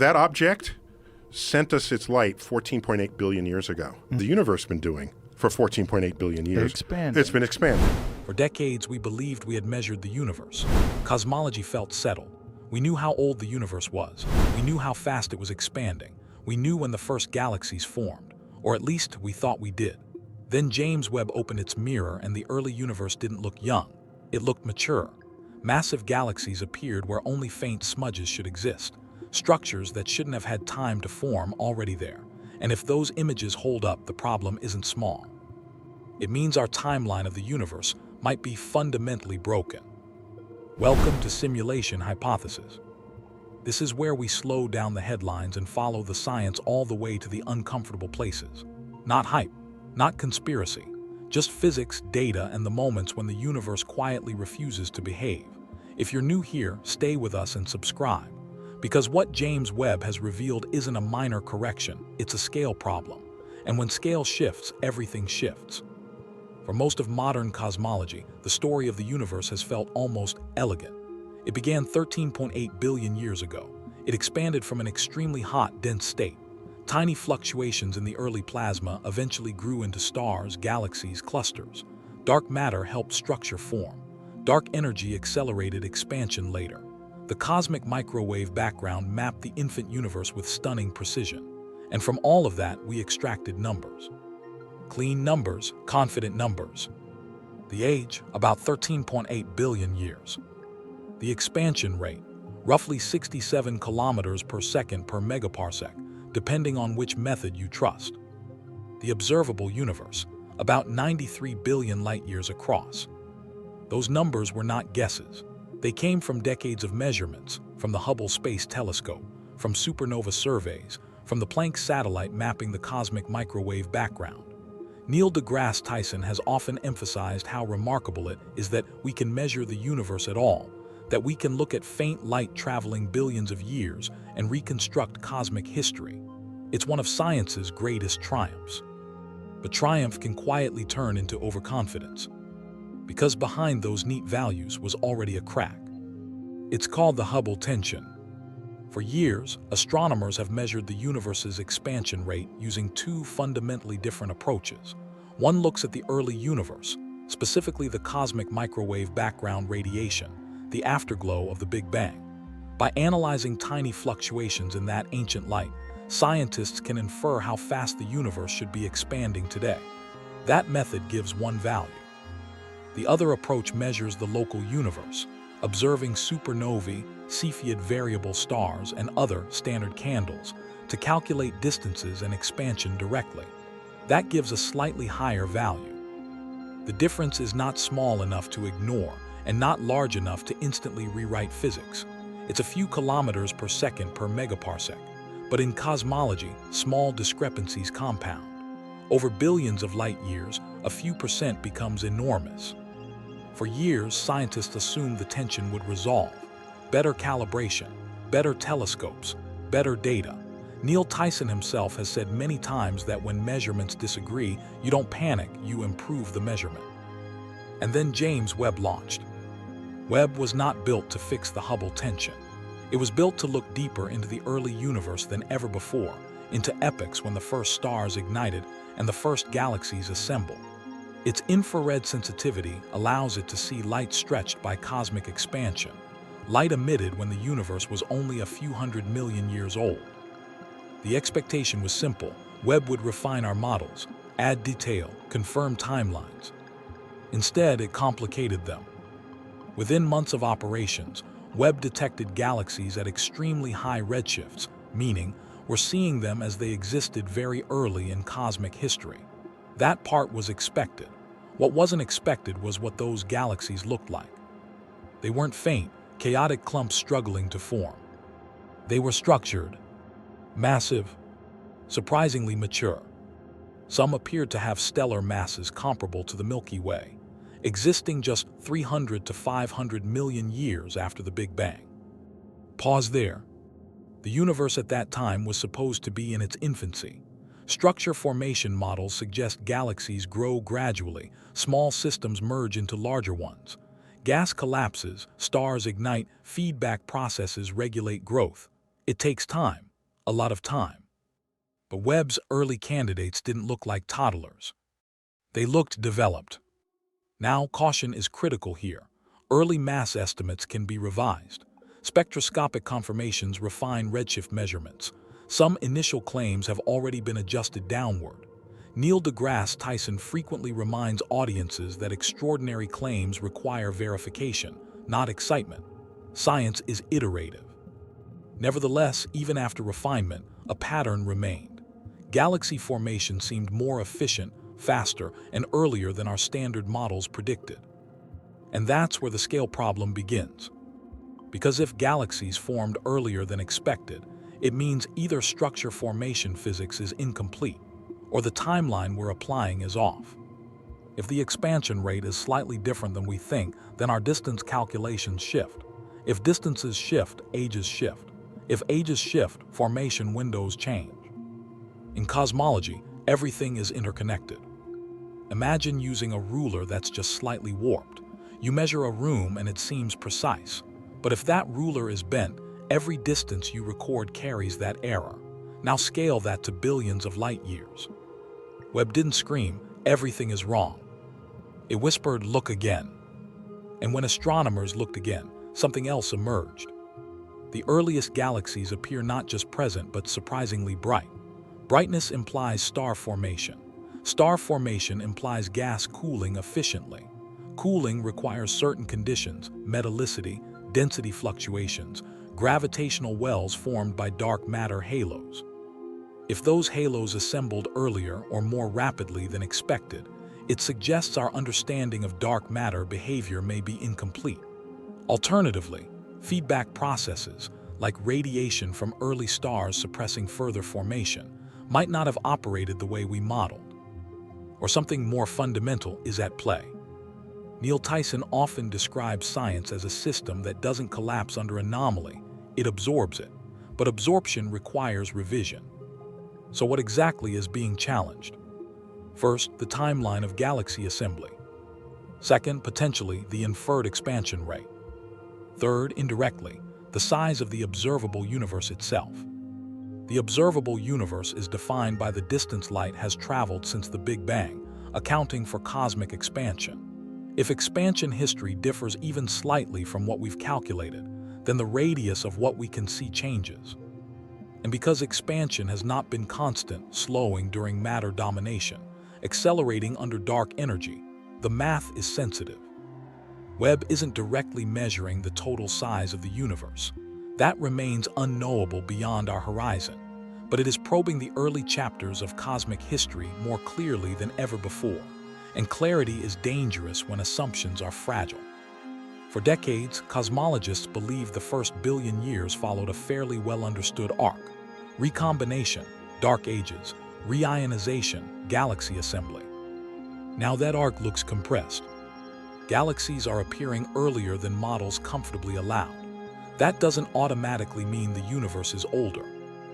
That object sent us its light 14.8 billion years ago. The universe has been doing for 14.8 billion years. It's been expanding. For decades, we believed we had measured the universe. Cosmology felt settled. We knew how old the universe was. We knew how fast it was expanding. We knew when the first galaxies formed, or at least we thought we did. Then James Webb opened its mirror and the early universe didn't look young. It looked mature. Massive galaxies appeared where only faint smudges should exist. Structures that shouldn't have had time to form already there. And if those images hold up, the problem isn't small. It means our timeline of the universe might be fundamentally broken. Welcome to Simulation Hypothesis. This is where we slow down the headlines and follow the science all the way to the uncomfortable places. Not hype, not conspiracy, just physics, data, and the moments when the universe quietly refuses to behave. If you're new here, stay with us and subscribe. Because what James Webb has revealed isn't a minor correction, it's a scale problem. And when scale shifts, everything shifts. For most of modern cosmology, the story of the universe has felt almost elegant. It began 13.8 billion years ago. It expanded from an extremely hot, dense state. Tiny fluctuations in the early plasma eventually grew into stars, galaxies, clusters. Dark matter helped structure form. Dark energy accelerated expansion later. The cosmic microwave background mapped the infant universe with stunning precision. And from all of that, we extracted numbers. Clean numbers, confident numbers. The age, about 13.8 billion years. The expansion rate, roughly 67 kilometers per second per megaparsec, depending on which method you trust. The observable universe, about 93 billion light-years across. Those numbers were not guesses. They came from decades of measurements, from the Hubble Space Telescope, from supernova surveys, from the Planck satellite mapping the cosmic microwave background. Neil deGrasse Tyson has often emphasized how remarkable it is that we can measure the universe at all, that we can look at faint light traveling billions of years and reconstruct cosmic history. It's one of science's greatest triumphs. But triumph can quietly turn into overconfidence, because behind those neat values was already a crack. It's called the Hubble tension. For years, astronomers have measured the universe's expansion rate using two fundamentally different approaches. One looks at the early universe, specifically the cosmic microwave background radiation, the afterglow of the Big Bang. By analyzing tiny fluctuations in that ancient light, scientists can infer how fast the universe should be expanding today. That method gives one value. The other approach measures the local universe, observing supernovae, Cepheid variable stars, and other standard candles to calculate distances and expansion directly. That gives a slightly higher value. The difference is not small enough to ignore and not large enough to instantly rewrite physics. It's a few kilometers per second per megaparsec. But in cosmology, small discrepancies compound. Over billions of light years, a few percent becomes enormous. For years, scientists assumed the tension would resolve. Better calibration, better telescopes, better data. Neil Tyson himself has said many times that when measurements disagree, you don't panic, you improve the measurement. And then James Webb launched. Webb was not built to fix the Hubble tension. It was built to look deeper into the early universe than ever before, into epochs when the first stars ignited and the first galaxies assembled. Its infrared sensitivity allows it to see light stretched by cosmic expansion, light emitted when the universe was only a few 100 million years old. The expectation was simple. Webb would refine our models, add detail, confirm timelines. Instead, it complicated them. Within months of operations, Webb detected galaxies at extremely high redshifts, meaning we're seeing them as they existed very early in cosmic history. That part was expected. What wasn't expected was what those galaxies looked like. They weren't faint, chaotic clumps struggling to form. They were structured, massive, surprisingly mature. Some appeared to have stellar masses comparable to the Milky Way, existing just 300 to 500 million years after the Big Bang. Pause there. The universe at that time was supposed to be in its infancy. Structure formation models suggest galaxies grow gradually, small systems merge into larger ones. Gas collapses, stars ignite, feedback processes regulate growth. It takes time. a lot of time. But Webb's early candidates didn't look like toddlers. They looked developed. Now, caution is critical here. Early mass estimates can be revised. Spectroscopic confirmations refine redshift measurements. Some initial claims have already been adjusted downward. Neil deGrasse Tyson frequently reminds audiences that extraordinary claims require verification, not excitement. Science is iterative. Nevertheless, even after refinement, a pattern remained. Galaxy formation seemed more efficient, faster, and earlier than our standard models predicted. And that's where the scale problem begins. Because if galaxies formed earlier than expected, it means either structure formation physics is incomplete, or the timeline we're applying is off. If the expansion rate is slightly different than we think, then our distance calculations shift. If distances shift, ages shift. If ages shift, formation windows change. In cosmology, everything is interconnected. Imagine using a ruler that's just slightly warped. You measure a room and it seems precise. But if that ruler is bent, every distance you record carries that error. Now scale that to billions of light years. Webb didn't scream, "Everything is wrong." It whispered, "Look again." And when astronomers looked again, something else emerged. The earliest galaxies appear not just present but surprisingly bright. Brightness implies star formation. Star formation implies gas cooling efficiently. Cooling requires certain conditions: metallicity, density fluctuations, gravitational wells formed by dark matter halos. If those halos assembled earlier or more rapidly than expected, it suggests our understanding of dark matter behavior may be incomplete. Alternatively, feedback processes, like radiation from early stars suppressing further formation, might not have operated the way we modeled. Or something more fundamental is at play. Neil Tyson often describes science as a system that doesn't collapse under anomaly, it absorbs it. But absorption requires revision. So what exactly is being challenged? First, the timeline of galaxy assembly. Second, potentially, the inferred expansion rate. Third, indirectly, the size of the observable universe itself. The observable universe is defined by the distance light has traveled since the Big Bang, accounting for cosmic expansion. If expansion history differs even slightly from what we've calculated, then the radius of what we can see changes. And because expansion has not been constant, slowing during matter domination, accelerating under dark energy, the math is sensitive. Webb isn't directly measuring the total size of the universe. That remains unknowable beyond our horizon, but it is probing the early chapters of cosmic history more clearly than ever before. And clarity is dangerous when assumptions are fragile. For decades, cosmologists believed the first billion years followed a fairly well-understood arc: recombination, dark ages, reionization, galaxy assembly. Now that arc looks compressed. Galaxies are appearing earlier than models comfortably allowed. That doesn't automatically mean the universe is older.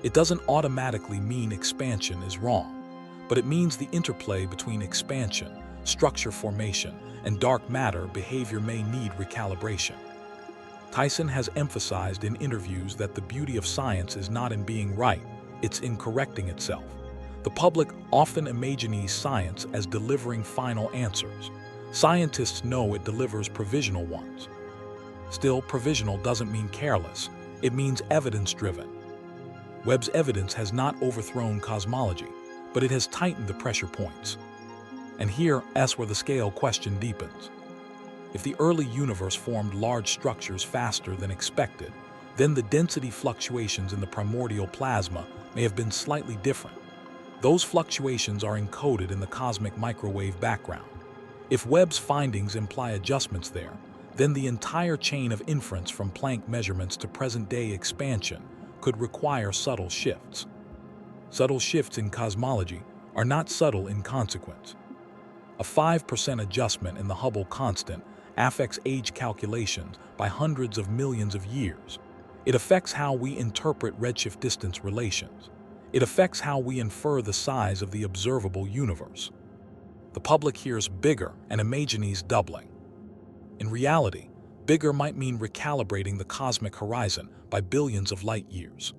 It doesn't automatically mean expansion is wrong. But it means the interplay between expansion, structure formation, and dark matter behavior may need recalibration. Tyson has emphasized in interviews that the beauty of science is not in being right, it's in correcting itself. The public often imagines science as delivering final answers. Scientists know it delivers provisional ones. Still, provisional doesn't mean careless, it means evidence-driven. Webb's evidence has not overthrown cosmology, but it has tightened the pressure points. And here's where the scale question deepens. If the early universe formed large structures faster than expected, then the density fluctuations in the primordial plasma may have been slightly different. Those fluctuations are encoded in the cosmic microwave background. If Webb's findings imply adjustments there, then the entire chain of inference from Planck measurements to present-day expansion could require subtle shifts. Subtle shifts in cosmology are not subtle in consequence. A 5% adjustment in the Hubble constant affects age calculations by hundreds of millions of years. It affects how we interpret redshift distance relations. It affects how we infer the size of the observable universe. The public hears bigger and imagines doubling. In reality, bigger might mean recalibrating the cosmic horizon by billions of light years.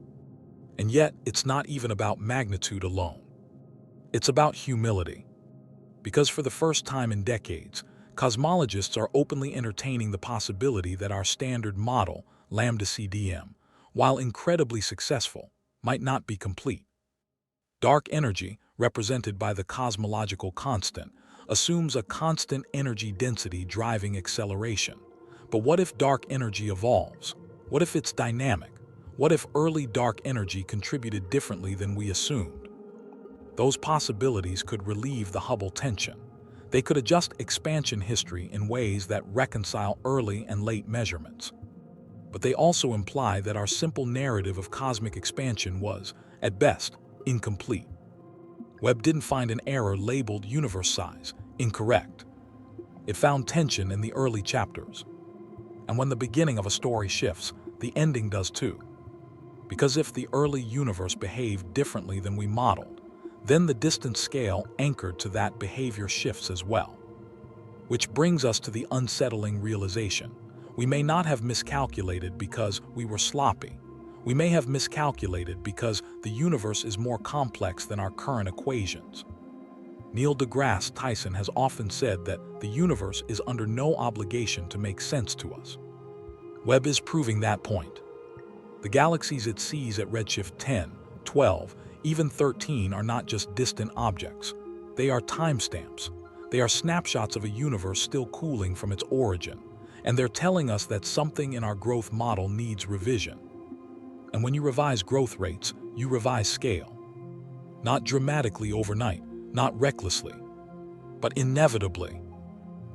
And yet, it's not even about magnitude alone. It's about humility. Because for the first time in decades, cosmologists are openly entertaining the possibility that our standard model, lambda CDM, while incredibly successful, might not be complete. Dark energy, represented by the cosmological constant, assumes a constant energy density driving acceleration. But what if dark energy evolves? What if it's dynamic? What if early dark energy contributed differently than we assumed? Those possibilities could relieve the Hubble tension. They could adjust expansion history in ways that reconcile early and late measurements. But they also imply that our simple narrative of cosmic expansion was, at best, incomplete. Webb didn't find an error labeled universe size incorrect. It found tension in the early chapters. And when the beginning of a story shifts, the ending does too. Because if the early universe behaved differently than we modeled, then the distance scale anchored to that behavior shifts as well. Which brings us to the unsettling realization. We may not have miscalculated because we were sloppy. We may have miscalculated because the universe is more complex than our current equations. Neil deGrasse Tyson has often said that the universe is under no obligation to make sense to us. Webb is proving that point. The galaxies it sees at redshift 10, 12, even 13 are not just distant objects. They are timestamps. They are snapshots of a universe still cooling from its origin, and they're telling us that something in our growth model needs revision. And when you revise growth rates, you revise scale. Not dramatically overnight, not recklessly, but inevitably,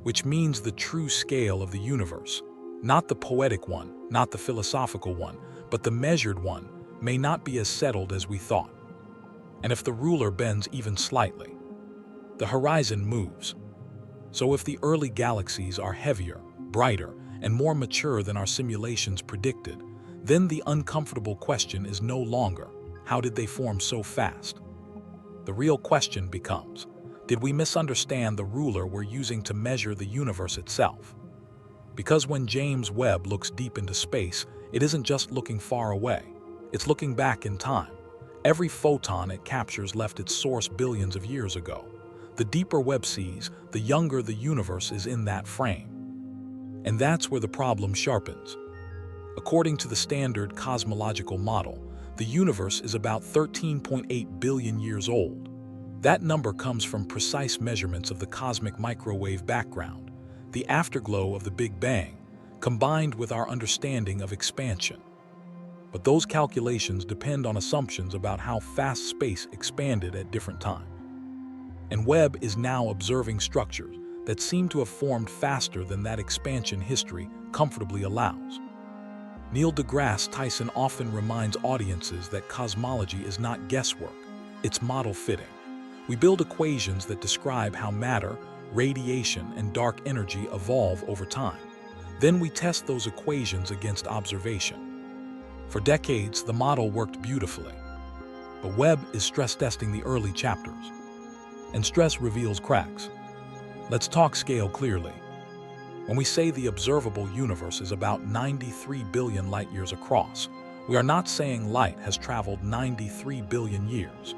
which means the true scale of the universe, not the poetic one, not the philosophical one, but the measured one, may not be as settled as we thought. And if the ruler bends even slightly, the horizon moves. So if the early galaxies are heavier, brighter, and more mature than our simulations predicted, then the uncomfortable question is no longer, how did they form so fast? The real question becomes, did we misunderstand the ruler we're using to measure the universe itself? Because when James Webb looks deep into space, it isn't just looking far away, it's looking back in time. Every photon it captures left its source billions of years ago. The deeper Webb sees, the younger the universe is in that frame. And that's where the problem sharpens. According to the standard cosmological model, the universe is about 13.8 billion years old. That number comes from precise measurements of the cosmic microwave background, the afterglow of the Big Bang, combined with our understanding of expansion. But those calculations depend on assumptions about how fast space expanded at different times. And Webb is now observing structures that seem to have formed faster than that expansion history comfortably allows. Neil deGrasse Tyson often reminds audiences that cosmology is not guesswork, it's model fitting. We build equations that describe how matter, radiation, and dark energy evolve over time. Then we test those equations against observation. For decades, the model worked beautifully. But Webb is stress testing the early chapters. And stress reveals cracks. Let's talk scale clearly. When we say the observable universe is about 93 billion light-years across, we are not saying light has traveled 93 billion years.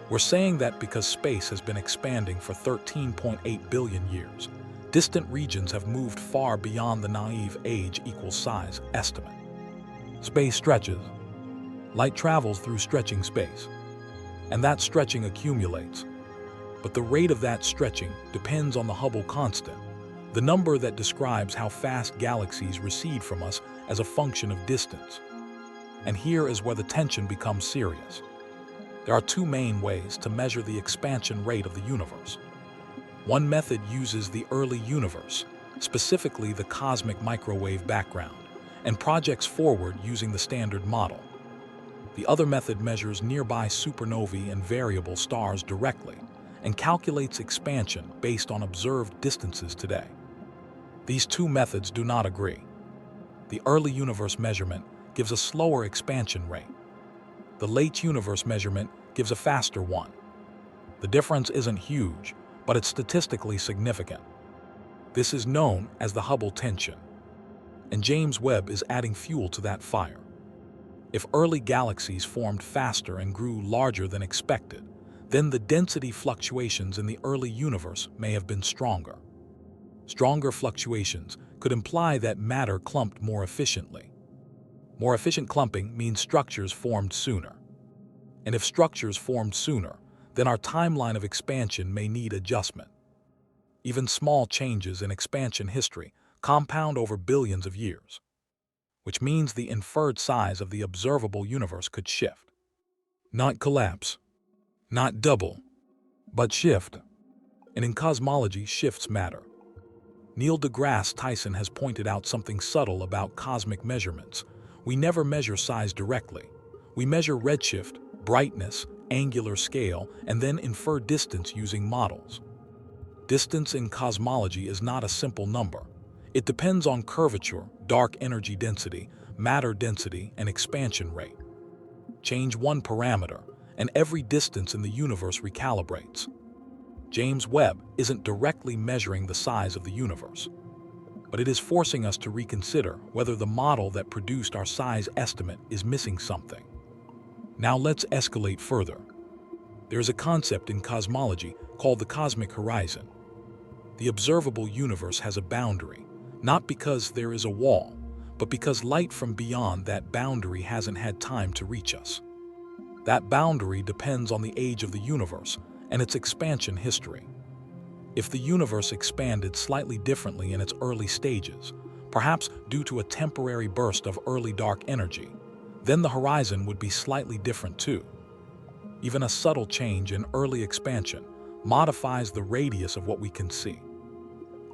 We're saying that because space has been expanding for 13.8 billion years, distant regions have moved far beyond the naive age equals size estimate. Space stretches. Light travels through stretching space, and that stretching accumulates. But the rate of that stretching depends on the Hubble constant, the number that describes how fast galaxies recede from us as a function of distance. And here is where the tension becomes serious. There are two main ways to measure the expansion rate of the universe. One method uses the early universe, specifically the cosmic microwave background, and projects forward using the standard model. The other method measures nearby supernovae and variable stars directly, and calculates expansion based on observed distances today. These two methods do not agree. The early universe measurement gives a slower expansion rate. The late universe measurement gives a faster one. The difference isn't huge, but it's statistically significant. This is known as the Hubble tension. And James Webb is adding fuel to that fire. If early galaxies formed faster and grew larger than expected, then the density fluctuations in the early universe may have been stronger. Stronger fluctuations could imply that matter clumped more efficiently. More efficient clumping means structures formed sooner. And if structures formed sooner, then our timeline of expansion may need adjustment. Even small changes in expansion history compound over billions of years, which means the inferred size of the observable universe could shift. Not collapse, not double, but shift. And in cosmology, shifts matter. Neil deGrasse Tyson has pointed out something subtle about cosmic measurements. We never measure size directly. We measure redshift, brightness, angular scale, and then infer distance using models. Distance in cosmology is not a simple number. It depends on curvature, dark energy density, matter density, and expansion rate. Change one parameter, and every distance in the universe recalibrates. James Webb isn't directly measuring the size of the universe, but it is forcing us to reconsider whether the model that produced our size estimate is missing something. Now let's escalate further. There is a concept in cosmology called the cosmic horizon. The observable universe has a boundary, not because there is a wall, but because light from beyond that boundary hasn't had time to reach us. That boundary depends on the age of the universe and its expansion history. If the universe expanded slightly differently in its early stages, perhaps due to a temporary burst of early dark energy, then the horizon would be slightly different too. Even a subtle change in early expansion modifies the radius of what we can see.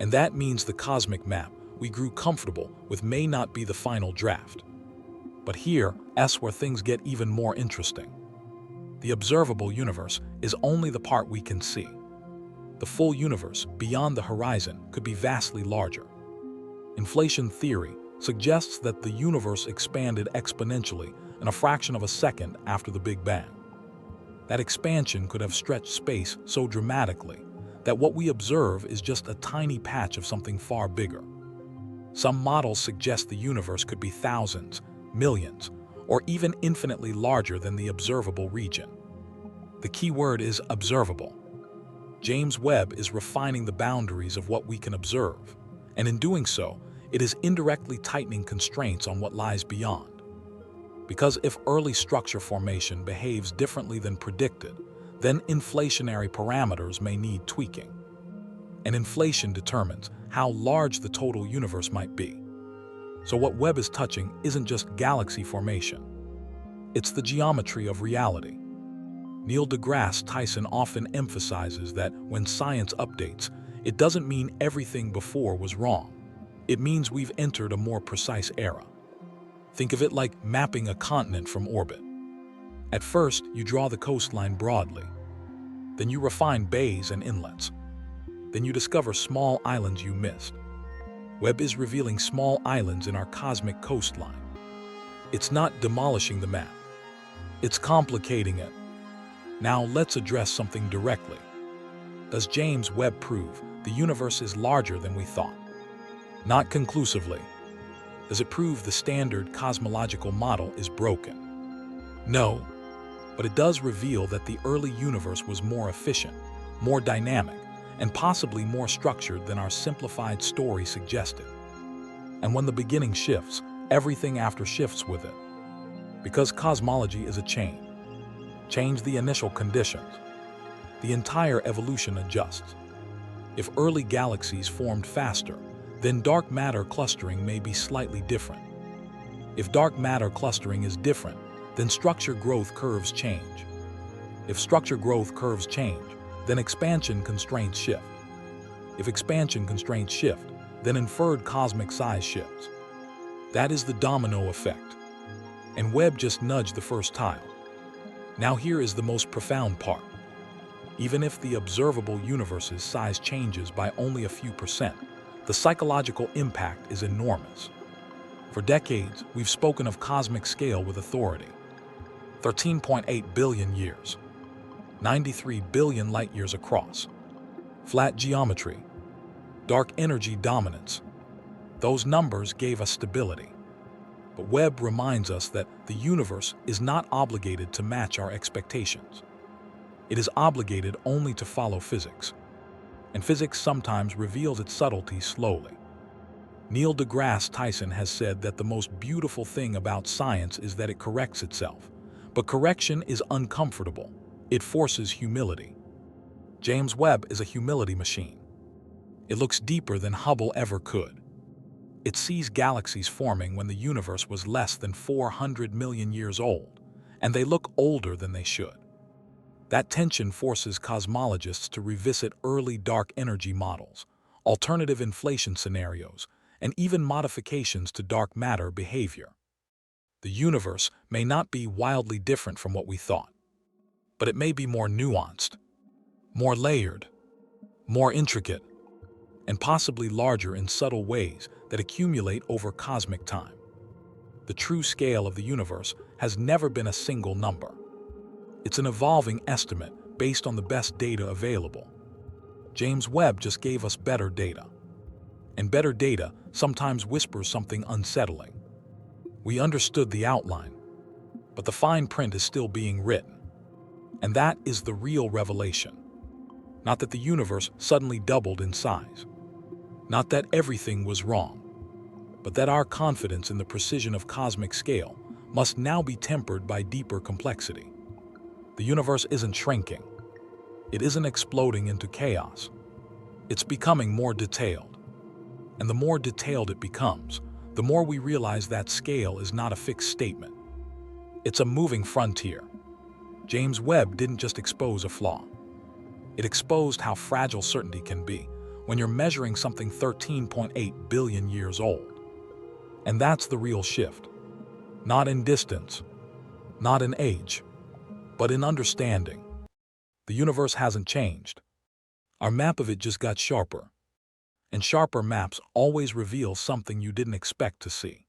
And that means the cosmic map we grew comfortable with may not be the final draft. But here's where things get even more interesting. The observable universe is only the part we can see. The full universe, beyond the horizon, could be vastly larger. Inflation theory suggests that the universe expanded exponentially in a fraction of a second after the Big Bang. That expansion could have stretched space so dramatically that what we observe is just a tiny patch of something far bigger. Some models suggest the universe could be thousands, millions, or even infinitely larger than the observable region. The key word is observable. James Webb is refining the boundaries of what we can observe, and in doing so, it is indirectly tightening constraints on what lies beyond. Because if early structure formation behaves differently than predicted, then inflationary parameters may need tweaking. And inflation determines how large the total universe might be. So what Webb is touching isn't just galaxy formation. It's the geometry of reality. Neil deGrasse Tyson often emphasizes that when science updates, it doesn't mean everything before was wrong. It means we've entered a more precise era. Think of it like mapping a continent from orbit. At first, you draw the coastline broadly. Then you refine bays and inlets. Then you discover small islands you missed. Webb is revealing small islands in our cosmic coastline. It's not demolishing the map. It's complicating it. Now let's address something directly. Does James Webb prove the universe is larger than we thought? Not conclusively. Does it prove the standard cosmological model is broken? No, but it does reveal that the early universe was more efficient, more dynamic, and possibly more structured than our simplified story suggested. And when the beginning shifts, everything after shifts with it. Because cosmology is a chain. Change the initial conditions. The entire evolution adjusts. If early galaxies formed faster, then dark matter clustering may be slightly different. If dark matter clustering is different, then structure growth curves change. If structure growth curves change, then expansion constraints shift. If expansion constraints shift, then inferred cosmic size shifts. That is the domino effect. And Webb just nudged the first tile. Now here is the most profound part. Even if the observable universe's size changes by only a few percent, the psychological impact is enormous. For decades, we've spoken of cosmic scale with authority. 13.8 billion years. 93 billion light-years across. Flat geometry. Dark energy dominance. Those numbers gave us stability. But Webb reminds us that the universe is not obligated to match our expectations. It is obligated only to follow physics. And physics sometimes reveals its subtleties slowly. Neil deGrasse Tyson has said that the most beautiful thing about science is that it corrects itself. But correction is uncomfortable. It forces humility. James Webb is a humility machine. It looks deeper than Hubble ever could. It sees galaxies forming when the universe was less than 400 million years old, and they look older than they should. That tension forces cosmologists to revisit early dark energy models, alternative inflation scenarios, and even modifications to dark matter behavior. The universe may not be wildly different from what we thought, but it may be more nuanced, more layered, more intricate, and possibly larger in subtle ways that accumulate over cosmic time. The true scale of the universe has never been a single number. It's an evolving estimate based on the best data available. James Webb just gave us better data. And better data sometimes whispers something unsettling. We understood the outline, but the fine print is still being written. And that is the real revelation. Not that the universe suddenly doubled in size. Not that everything was wrong, but that our confidence in the precision of cosmic scale must now be tempered by deeper complexity. The universe isn't shrinking. It isn't exploding into chaos. It's becoming more detailed. And the more detailed it becomes, the more we realize that scale is not a fixed statement. It's a moving frontier. James Webb didn't just expose a flaw. It exposed how fragile certainty can be when you're measuring something 13.8 billion years old. And that's the real shift. Not in distance, not in age, but in understanding. The universe hasn't changed. Our map of it just got sharper. And sharper maps always reveal something you didn't expect to see.